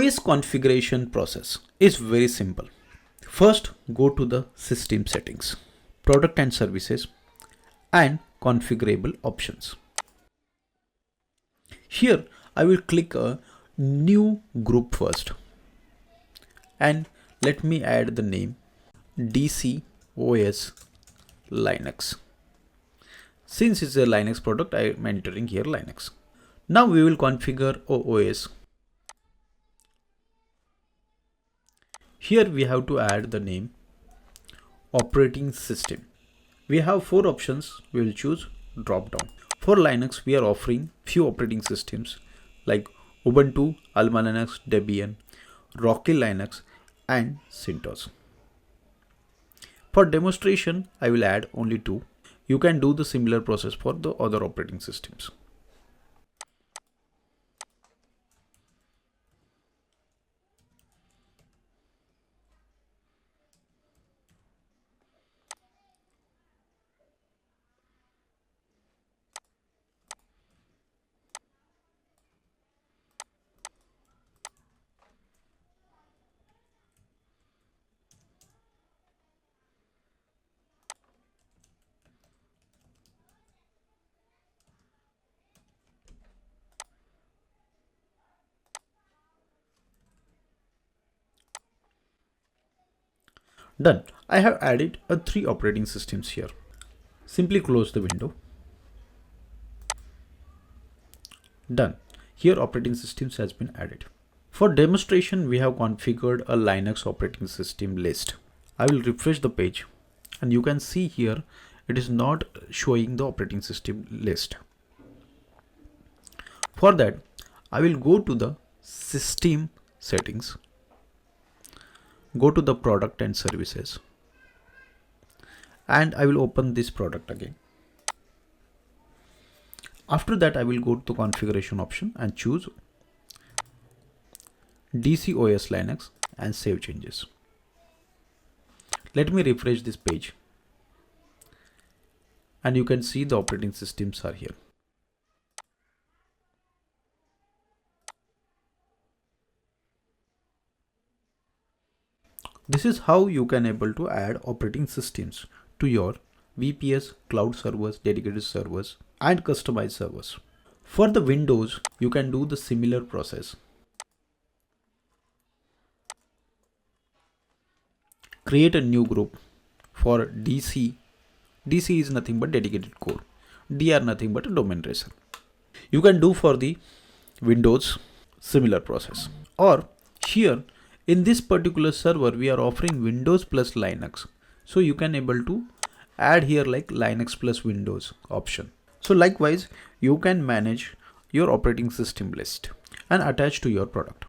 VPS configuration process is very simple. First, go to the system settings, product and services, and configurable options. Here, I will click a new group first, and let me add the name DCOS Linux. Since it's a Linux product, I am entering here Linux. Now we will configure OS. Here we have to add the name operating system. We have 4 options. We will choose drop down. For Linux, we are offering few operating systems like Ubuntu, AlmaLinux, Debian, Rocky Linux, and CentOS. For demonstration, I will add only 2. You can do the similar process for the other operating systems. Done. I have added 3 operating systems here. Simply close the window. Done. Here operating systems has been added. For demonstration, we have configured a Linux operating system list. I will refresh the page and you can see here it is not showing the operating system list. For that, I will go to the system settings, go to the product and services, and I will open this product again. After that, I will go to the configuration option and choose DCOS Linux and save changes. Let me refresh this page and you can see the operating systems are here. This is how you can able to add operating systems to your VPS, cloud servers, dedicated servers, and customized servers. For the Windows, you can do the similar process. Create a new group for DC. DC is nothing but dedicated core. DR nothing but a domain tracer. You can do for the Windows similar process. Or here in this particular server, we are offering Windows plus Linux. So you can able to add here like Linux plus Windows option. So likewise, you can manage your operating system list and attach to your product.